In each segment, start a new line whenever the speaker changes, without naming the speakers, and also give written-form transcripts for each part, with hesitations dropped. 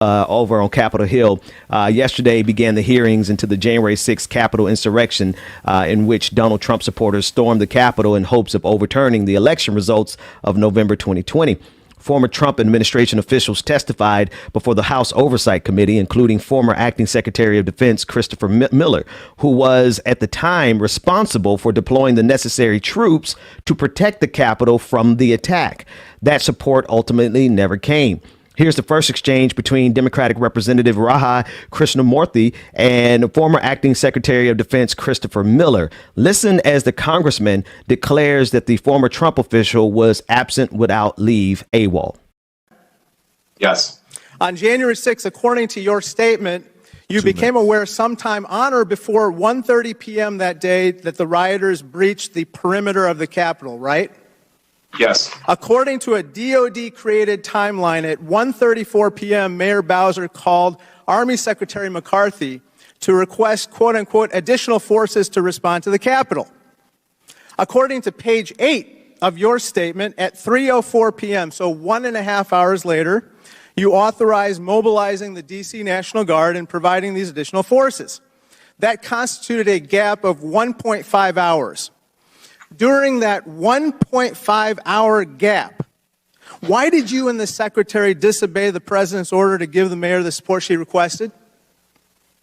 over on Capitol Hill. Yesterday began the hearings into the January 6th Capitol insurrection, in which Donald Trump supporters stormed the Capitol in hopes of overturning the election results of November 2020. Former Trump administration officials testified before the House Oversight Committee, including former acting Secretary of Defense Christopher Miller, who was at the time responsible for deploying the necessary troops to protect the Capitol from the attack. That support ultimately never came. Here's the first exchange between Democratic Representative Raja Krishnamoorthi and former acting Secretary of Defense Christopher Miller. Listen as the congressman declares that the former Trump official was absent without leave, AWOL.
Yes.
On January 6th, according to your statement, you became aware sometime on or before 1:30 p.m. that day that the rioters breached the perimeter of the Capitol, right?
Yes.
According to a DOD-created timeline, at 1:34 p.m., Mayor Bowser called Army Secretary McCarthy to request, quote-unquote, additional forces to respond to the Capitol. According to page 8 of your statement, at 3:04 p.m., so 1.5 hours later, you authorized mobilizing the D.C. National Guard and providing these additional forces. That constituted a gap of 1.5 hours. During that 1.5-hour gap, why did you and the secretary disobey the president's order to give the mayor the support she requested?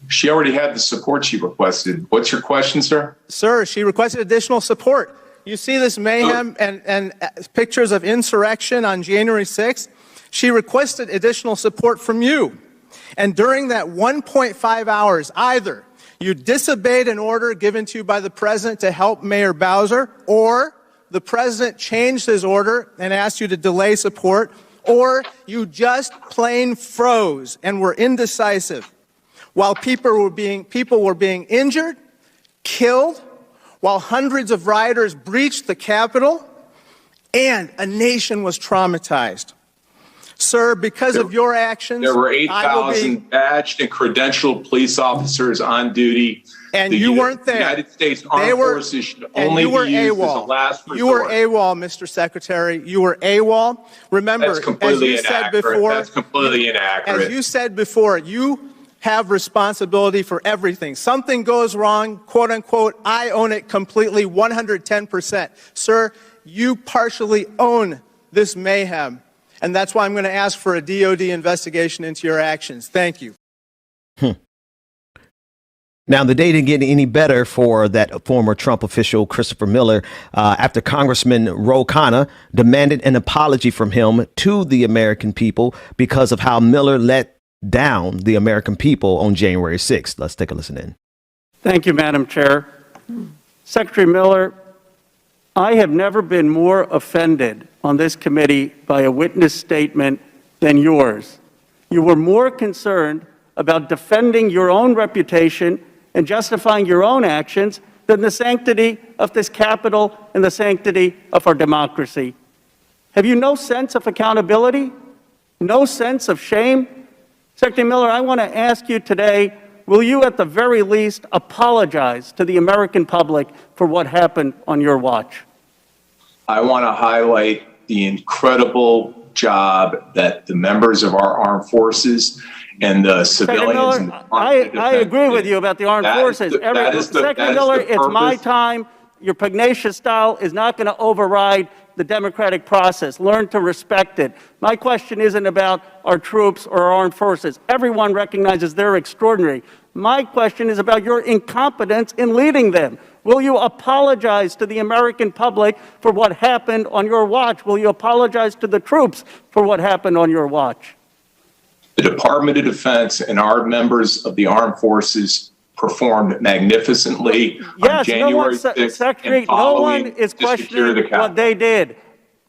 She already had the support she requested. What's your question, sir?
Sir, she requested additional support. You see this mayhem and pictures of insurrection on January 6th? She requested additional support from you. And during that 1.5 hours, either you disobeyed an order given to you by the president to help Mayor Bowser, or the president changed his order and asked you to delay support, or you just plain froze and were indecisive while people were being injured, killed, while hundreds of rioters breached the Capitol, and a nation was traumatized. Sir, because of your actions,
there were 8,000 badged and credentialed police officers on duty.
And you weren't there.
The United States Armed Forces should only be used as a last resort.
You were AWOL, Mr. Secretary. You were AWOL. Remember,
that's completely
as you said
inaccurate.
before,
That's completely inaccurate.
As you said before, you have responsibility for everything. Something goes wrong, quote unquote, I own it completely, 110%. Sir, you partially own this mayhem. And that's why I'm going to ask for a DOD investigation into your actions. Thank you.
Now, the day didn't get any better for that former Trump official, Christopher Miller, after Congressman Ro Khanna demanded an apology from him to the American people because of how Miller let down the American people on January 6th. Let's take a listen in.
Thank you, Madam Chair. Secretary Miller, I have never been more offended on this committee by a witness statement than yours. You were more concerned about defending your own reputation and justifying your own actions than the sanctity of this Capitol and the sanctity of our democracy. Have you no sense of accountability? No sense of shame? Secretary Miller, I want to ask you today, will you at the very least apologize to the American public for what happened on your watch?
I want to highlight the incredible job that the members of our armed forces and the civilians.
Miller, I agree with you about the armed forces. Secretary Miller, it's my time. Your pugnacious style is not going to override the democratic process. Learn to respect it. My question isn't about our troops or our armed forces. Everyone recognizes they're extraordinary. My question is about your incompetence in leading them. Will you apologize to the American public for what happened on your watch? Will you apologize to the troops for what happened on your watch?
The Department of Defense and our members of the armed forces performed magnificently on January 6th.
Secretary, no one is questioning what they did.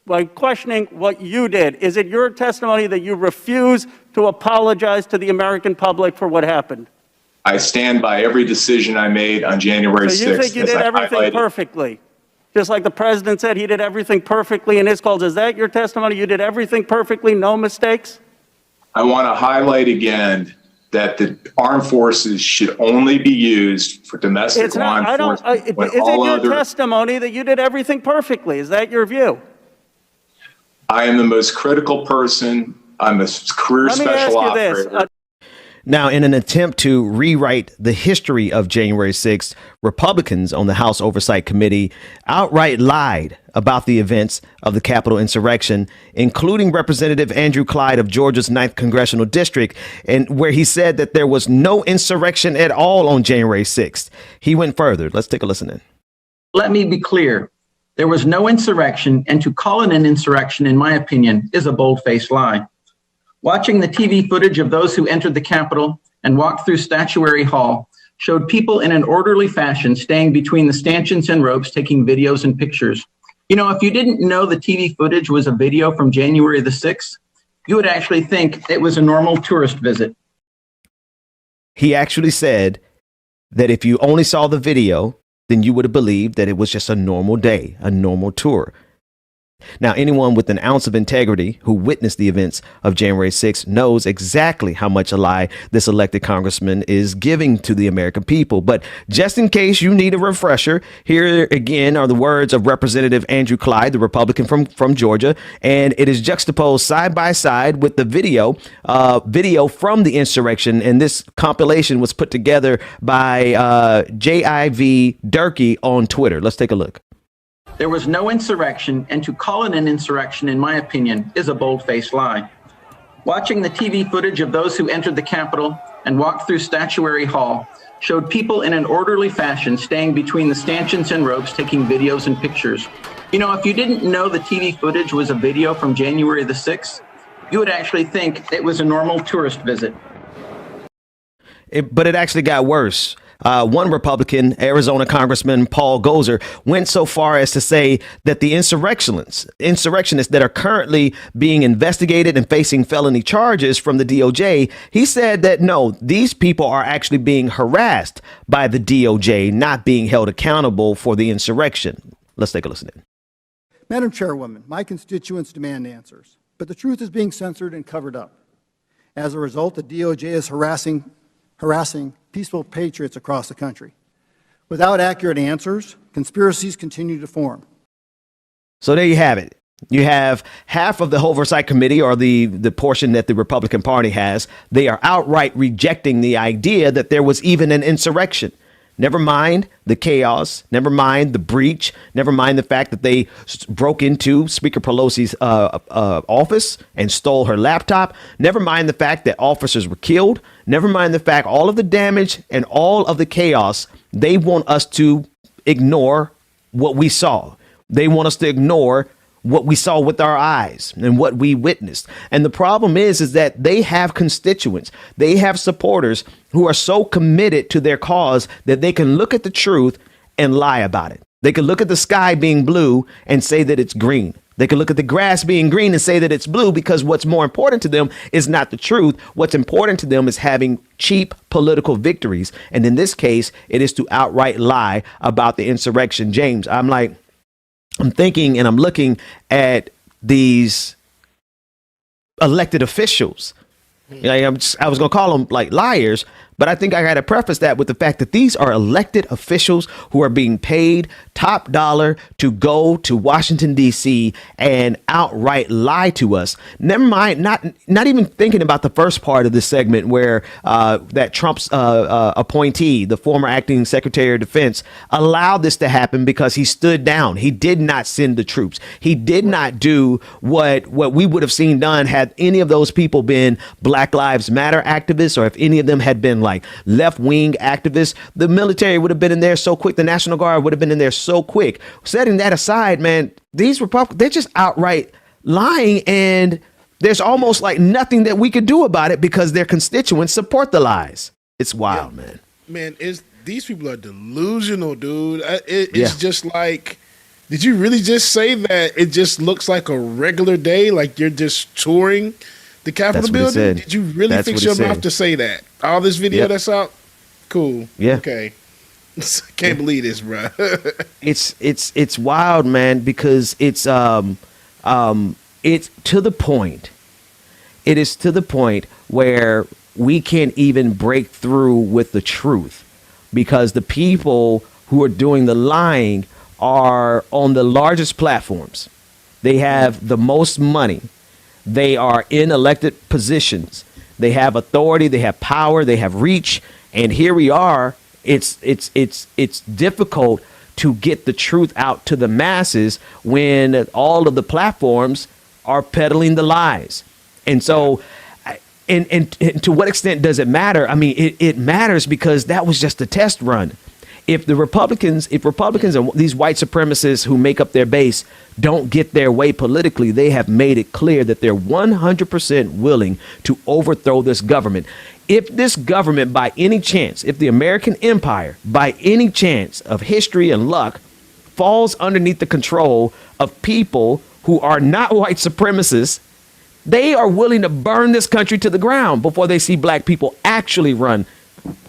By questioning what you did, is it your testimony that you refuse to apologize to the American public for what happened?
I stand by every decision I made on January 6th.
So you think you did everything perfectly? Just like the president said he did everything perfectly in his calls. Is that your testimony? You did everything perfectly, no mistakes?
I want to highlight again that the armed forces should only be used for domestic law enforcement.
Is it your testimony that you did everything perfectly? Is that your view?
I am the most critical person I'm a career
Let me ask
special
you this.
operator.
Now, in an attempt to rewrite the history of January 6th, Republicans on the House Oversight Committee outright lied about the events of the Capitol insurrection, including Representative Andrew Clyde of Georgia's 9th Congressional District, and where he said that there was no insurrection at all on January 6th. He went further. Let's take a listen in.
Let me be clear. There was no insurrection, and to call it an insurrection, in my opinion, is a bold-faced lie. Watching the TV footage of those who entered the Capitol and walked through Statuary Hall showed people in an orderly fashion staying between the stanchions and ropes taking videos and pictures. You know, if you didn't know the TV footage was a video from January the 6th, you would actually think it was a normal tourist visit.
He actually said that if you only saw the video, then you would have believed that it was just a normal day, a normal tour. Now, anyone with an ounce of integrity who witnessed the events of January 6th knows exactly how much a lie this elected congressman is giving to the American people. But just in case you need a refresher, here again are the words of Representative Andrew Clyde, the Republican from Georgia, and it is juxtaposed side by side with the video from the insurrection. And this compilation was put together by JIV Durkee on Twitter. Let's take a look.
There was no insurrection, and to call it an insurrection, in my opinion, is a bold-faced lie. Watching the TV footage of those who entered the Capitol and walked through Statuary Hall showed people in an orderly fashion staying between the stanchions and ropes taking videos and pictures. You know, if you didn't know the TV footage was a video from January the 6th, you would actually think it was a normal tourist visit.
But it actually got worse. One Republican, Arizona Congressman Paul Gosar, went so far as to say that the insurrectionists that are currently being investigated and facing felony charges from the DOJ, he said that no, these people are actually being harassed by the DOJ, not being held accountable for the insurrection. Let's take a listen in.
Madam Chairwoman, my constituents demand answers, but the truth is being censored and covered up. As a result, the DOJ is harassing peaceful patriots across the country. Without accurate answers, conspiracies continue to form.
So there you have it. You have half of the Oversight Committee, or the portion that the Republican Party has. They are outright rejecting the idea that there was even an insurrection. Never mind the chaos, never mind the breach, never mind the fact that they broke into Speaker Pelosi's office and stole her laptop. Never mind the fact that officers were killed. Never mind the fact all of the damage and all of the chaos. They want us to ignore what we saw. They want us to ignore what we saw with our eyes and what we witnessed. And the problem is that they have constituents, they have supporters who are so committed to their cause that they can look at the truth and lie about it. They can look at the sky being blue and say that it's green. They can look at the grass being green and say that it's blue, because what's more important to them is not the truth. What's important to them is having cheap political victories. And in this case, it is to outright lie about the insurrection. James, I'm thinking and I'm looking at these elected officials. I was going to call them like liars, but I think I got to preface that with the fact that these are elected officials who are being paid top dollar to go to Washington, D.C. and outright lie to us. Never mind, not even thinking about the first part of this segment where that Trump's appointee, the former acting Secretary of Defense, allowed this to happen because he stood down. He did not send the troops. He did not do what we would have seen done had any of those people been Black Lives Matter activists, or if any of them had been like left-wing activists. The military would have been in there so quick. The National Guard would have been in there so quick. Setting that aside, man, these Republicans, they're just outright lying, and there's almost like nothing that we could do about it because their constituents support the lies. It's wild, man.
Man, these people are delusional, dude. It's just like, did you really just say that it just looks like a regular day, like you're just touring the Capitol building? Did you really fix your mouth to say that? All this video that's out? Cool. Yeah. Okay. Can't believe this, bro.
It's wild, man, because it's to the point. It is to the point where we can't even break through with the truth, because the people who are doing the lying are on the largest platforms. They have the most money. They are in elected positions. They have authority, they have power, they have reach, and here we are. It's difficult to get the truth out to the masses when all of the platforms are peddling the lies. And so, and to what extent does it matter? I mean, it matters because that was just a test run. If Republicans and these white supremacists who make up their base don't get their way politically, they have made it clear that they're 100% willing to overthrow this government. If this government, by any chance, if the American empire, by any chance of history and luck, falls underneath the control of people who are not white supremacists, they are willing to burn this country to the ground before they see black people actually run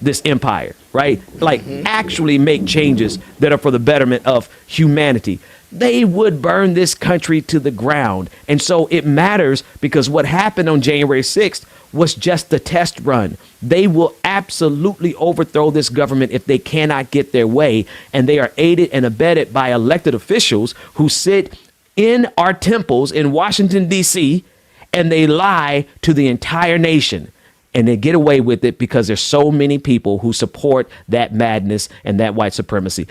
this empire, right? Like actually make changes that are for the betterment of humanity. They would burn this country to the ground. And so it matters because what happened on January 6th was just the test run. They will absolutely overthrow this government if they cannot get their way. And they are aided and abetted by elected officials who sit in our temples in Washington, D.C., and they lie to the entire nation. And they get away with it because there's so many people who support that madness and that white supremacy.